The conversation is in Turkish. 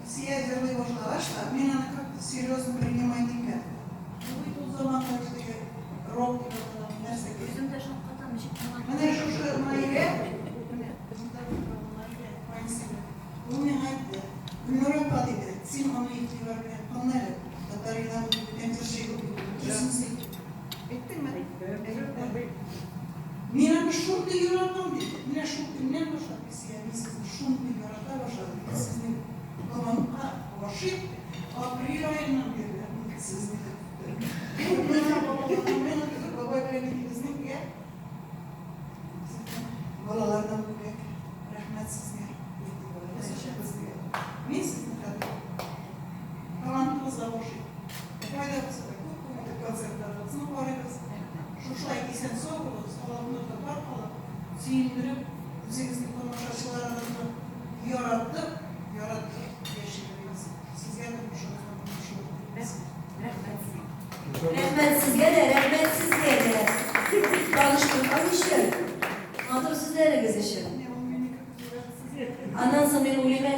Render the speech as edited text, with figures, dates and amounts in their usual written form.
съездила его что меня она как-то серьезно принимает имя. Вы тут замахали робки, Gözümde şapkadan ışık falan. Мене ж уже моє, bu nihayet Nur'a padide, sim onu ihtibar ve panları, Katarina bu enterşehir kesinlikle. Ettin mi? Mina şurada yaratam dedi. Mina şurada ne başladı biz yani siz şurada yarata başladı. Sizin tamam başıp april'e dedi. Siz ne? Baba beni bizimle ya. Balalardan büyük rahmetsizler. Мен sizin kadar. Talantımızla boşu. Fayda olsa da bu konsertlerde sınıf arayız. Şuşlay isen soğuğuz. Alanlarda var falan. Siyindirip üzerinizde konuşaçılar arasında yarattık. Yaşayabiliriz. Siz geldiniz şu an konuşuyoruz. Rəhmətsiz gələ. Danışdıq, alışır. Adım sizlərlə gəzişir. Anansa mən ulimə